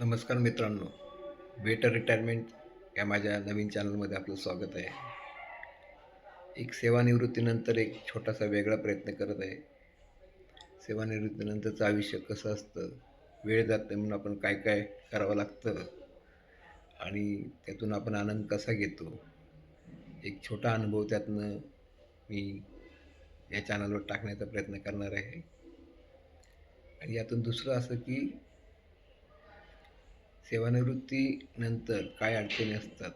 नमस्कार मित्रांनो, better retirement या माझ्या नवीन चॅनलमध्ये आपलं स्वागत आहे. एक सेवानिवृत्तीनंतर एक छोटासा वेगळा प्रयत्न करत आहे. सेवानिवृत्तीनंतरचं आयुष्य कसं असतं, वेळ जात नाही म्हणून आपण काय काय करावं लागतं आणि त्यातून आपण आनंद कसा घेतो, एक छोटा अनुभव त्यातनं मी या चॅनलवर टाकण्याचा प्रयत्न करणार आहे. आणि यातून दुसरं असं की सेवानिवृत्तीनंतर काय अडचणी असतात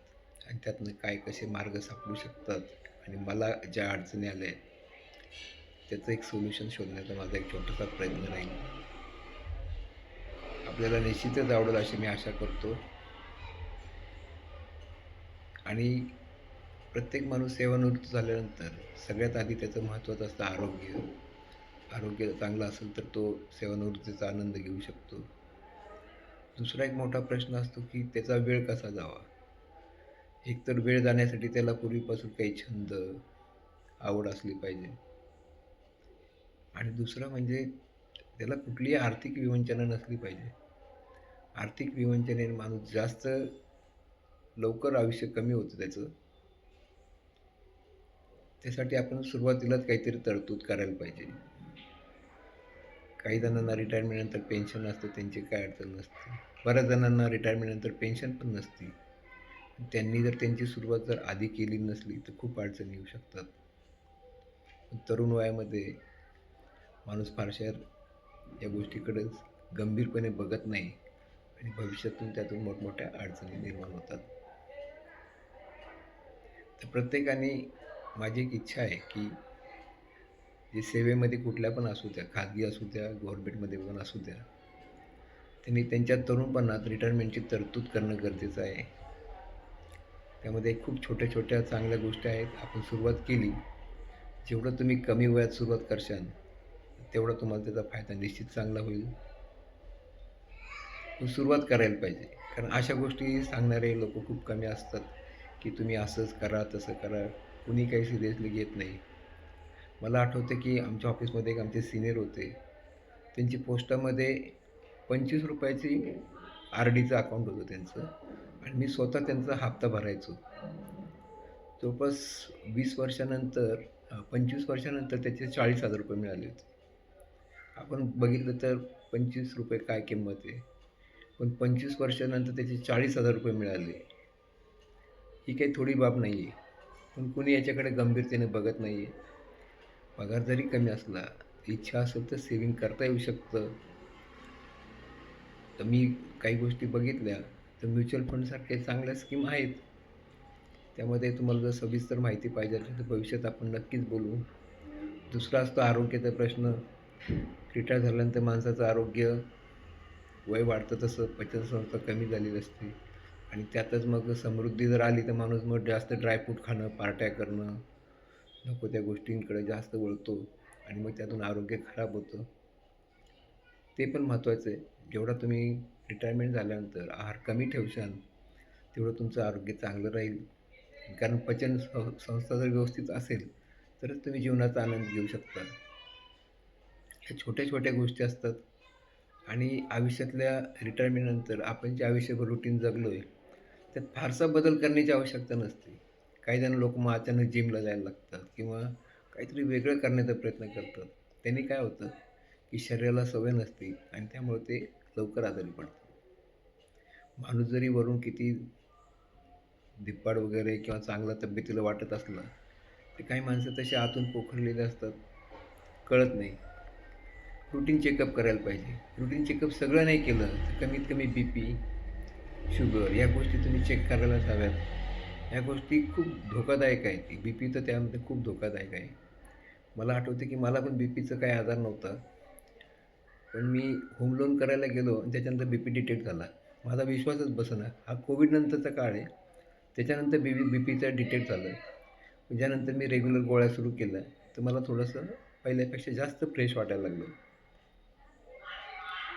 आणि त्यातनं काय कसे मार्ग सापडू शकतात आणि मला ज्या अडचणी आल्या त्याचं एक सोल्युशन शोधण्याचा माझा एक छोटासा प्रयत्न राहील. आपल्याला निश्चितच आवडेल अशी मी आशा करतो. आणि प्रत्येक माणूस सेवानिवृत्त झाल्यानंतर सगळ्यात आधी त्याचं महत्त्वाचं असतं आरोग्य. आरोग्य चांगलं असेल तर तो सेवानिवृत्तीचा आनंद घेऊ शकतो. दुसरा एक मोठा प्रश्न असतो की त्याचा वेळ कसा जावा. एकतर वेळ जाण्यासाठी त्याला पूर्वीपासून काही छंद, आवड असली पाहिजे. आणि दुसरं म्हणजे त्याला कुठलीही आर्थिक विवंचना नसली पाहिजे. आर्थिक विवंचनेने माणूस जास्त लवकर आयुष्य कमी होतं त्याचं. त्यासाठी आपण सुरुवातीलाच काहीतरी तरतूद करायला पाहिजे. काही जणांना रिटायरमेंटनंतर पेन्शन असतं, त्यांची काय अडचण नसते. बऱ्याच जणांना रिटायरमेंटनंतर पेन्शन पण नसते. त्यांनी जर त्यांची सुरुवात जर आधी केली नसली तर खूप अडचणी येऊ शकतात. तरुण वयामध्ये माणूस फारशा या गोष्टीकडे गंभीरपणे बघत नाही आणि भविष्यातून त्यातून मोठमोठ्या अडचणी निर्माण होतात. तर प्रत्येकाने माझी एक इच्छा आहे की जे सेवेमध्ये कुठल्या पण असू द्या, खाजगी असू द्या, गव्हर्नमेंटमध्ये पण असू द्या, त्यांनी त्यांच्या तरुणपणात रिटायरमेंटची तरतूद करणं गरजेचं आहे. त्यामध्ये खूप छोट्या छोट्या चांगल्या गोष्टी आहेत. आपण सुरुवात केली, जेवढं तुम्ही कमी वयात सुरुवात करशाल तेवढा तुम्हाला त्याचा फायदा निश्चित चांगला होईल. पण सुरुवात करायला पाहिजे. कारण अशा गोष्टी सांगणारे लोकं खूप कमी असतात, की तुम्ही असंच करा, तसं करा. कुणी काही सिरियसली घेत नाही. मला आठवतं की आमच्या ऑफिसमध्ये एक आमचे सीनियर होते. त्यांची पोस्टामध्ये ₹25ची आर-डीचं अकाउंट होतं त्यांचं आणि मी स्वतः त्यांचा हप्ता भरायचो. जवळपास 20 वर्षानंतर 25 वर्षानंतर त्याचे ₹40,000 मिळाले होते. आपण बघितलं तर ₹25 काय किंमत आहे. पण 25 वर्षानंतर त्याचे ₹40,000 मिळाले. ही काही थोडी बाब नाही आहे. पण कुणी याच्याकडे गंभीरतेने बघत नाही आहे. पगार जरी कमी असला, इच्छा असेल तर सेव्हिंग करता येऊ शकतं. तर मी काही गोष्टी बघितल्या, तर म्युच्युअल फंडसारख्या चांगल्या स्कीम आहेत. त्यामध्ये तुम्हाला जर सविस्तर माहिती पाहिजे असेल, तर भविष्यात आपण नक्कीच बोलू. दुसरा असतो आरोग्याचा प्रश्न. रिटायर झाल्यानंतर माणसाचं आरोग्य वय वाढतं तसं पचनसंस्था कमी झालेली असते आणि त्यातच मग समृद्धी जर आली, तर माणूस मग जास्त ड्रायफ्रूट खाणं, पार्ट्या करणं, नको त्या गोष्टींकडे जास्त वळतो आणि मग त्यातून आरोग्य खराब होतं. ते पण महत्त्वाचं आहे. जेवढा तुम्ही रिटायरमेंट झाल्यानंतर आहार कमी ठेवशाल, तेवढं तुमचं आरोग्य चांगलं राहील. कारण संस्था जर व्यवस्थित असेल, तरच तुम्ही जीवनाचा आनंद घेऊ शकता. ह्या छोट्या-छोट्या गोष्टी असतात आणि आयुष्यातल्या रिटायरमेंटनंतर आपण जे आयुष्यभर रुटीन जगलो आहे, त्यात फारसा बदल करण्याची आवश्यकता नसते. काही जण लोक मग अचानक जिमला जायला लागतात किंवा काहीतरी वेगळं करण्याचा प्रयत्न करतात. त्यांनी काय होतं, की शरीराला सवय नसते आणि त्यामुळे ते लवकर आजारी पडतात. माणूस जरी वरून किती धिप्पाड वगैरे किंवा चांगला तब्येतीला वाटत असला, तर काही माणसं तशी आतून पोखरलेली असतात, कळत नाही. रूटीन चेकअप करायला पाहिजे. रूटीन चेकअप सगळं नाही केलं, तर कमीत कमी बी-पी, शुगर या गोष्टी तुम्ही चेक करायलाच हव्यात. ह्या गोष्टी खूप धोकादायक आहेत. बी-पी तर त्यामध्ये खूप धोकादायक आहे. मला आठवतं की मला पण बी-पीचा काही आजार नव्हता. पण मी होम लोन करायला गेलो आणि त्याच्यानंतर बी-पी डिटेक्ट झाला. माझा विश्वासच बसेना. हा कोविडनंतरचा काळ आहे. त्याच्यानंतर बी-पीचं डिटेक्ट झालं. त्याच्यानंतर मी रेग्युलर गोळ्या सुरू केल्या, तर मला थोडंसं पहिल्यापेक्षा जास्त फ्रेश वाटायला लागलं.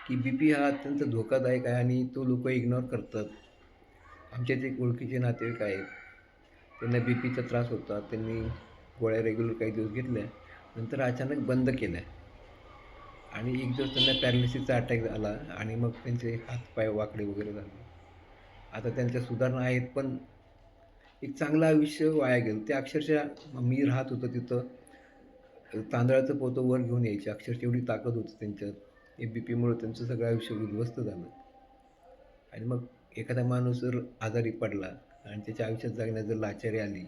की बी-पी हा अत्यंत धोकादायक आहे आणि तो लोकं इग्नोर करतात. आमच्याच एक ओळखीचे नातेवाईक आहेत. त्यांना बी-पीचा त्रास होता. त्यांनी गोळ्या रेग्युलर काही दिवस घेतल्या. नंतर अचानक बंद केल्या. आणि एक दिवस त्यांना पॅरालिसिसचा अटॅक झाला आणि मग त्यांचे हातपाय वाकडे वगैरे झाले. आता त्यांच्या सुधारणा आहेत, पण एक चांगलं आयुष्य वाया गेलं. ते अक्षरशः मी राहत होतो तिथं तांदळाचं पोतं वर घेऊन यायचे. अक्षरशः एवढी ताकद होती त्यांच्यात. हे बीपीमुळं त्यांचं सगळं आयुष्य उद्ध्वस्त झालं. आणि मग एखादा माणूस जर आजारी पडला आणि त्याच्या आयुष्यात जगण्यात जर लाचारी आली,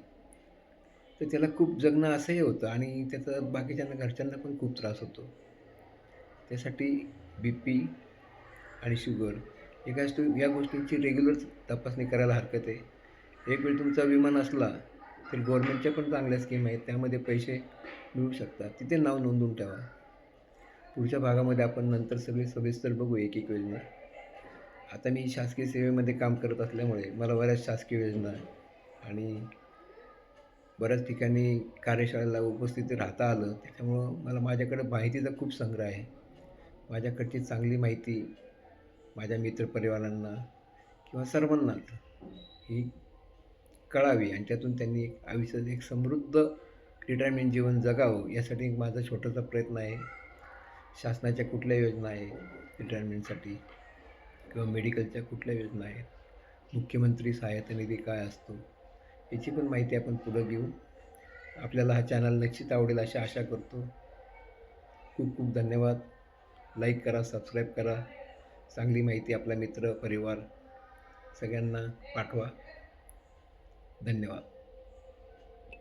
तर त्याला खूप जगणं असह्य होतं आणि त्याचा बाकीच्यांना घरच्यांना पण खूप त्रास होतो. त्यासाठी बीपी आणि शुगर या गोष्टींची रेग्युलर तपासणी करायला हरकत आहे. एक वेळ तुमचा विमा नसला, तर गव्हर्नमेंटच्या पण चांगल्या स्कीम आहेत. त्यामध्ये पैसे मिळू शकतात. तिथे नाव नोंदवून ठेवा. पुढच्या भागामध्ये आपण नंतर सगळे सविस्तर बघू एक-एक योजना. आता मी शासकीय सेवेमध्ये काम करत असल्यामुळे मला बऱ्याच शासकीय योजना आणि बऱ्याच ठिकाणी कार्यशाळेला उपस्थित राहता आलं. त्याच्यामुळं मला माझ्याकडे माहितीचा खूप संग्रह आहे. माझ्याकडची चांगली माहिती माझ्या मित्रपरिवारांना किंवा सर्वांनाच ही कळावी आणि त्यातून त्यांनी आयुष्यात एक समृद्ध रिटायरमेंट जीवन जगावं यासाठी एक माझा छोटासा प्रयत्न आहे. शासनाच्या कुठल्या योजना आहेत रिटायरमेंटसाठी किंवा मेडिकलच्या कुठल्या योजना आहेत, मुख्यमंत्री सहायता निधी काय असतो, याची पण माहिती आपण पुढं घेऊ. आपल्याला हा चॅनल निश्चित आवडेल अशी आशा करतो. खूप खूप धन्यवाद. लाईक करा, सबस्क्राईब करा. चांगली माहिती आपला मित्र, परिवार सगळ्यांना पाठवा. धन्यवाद.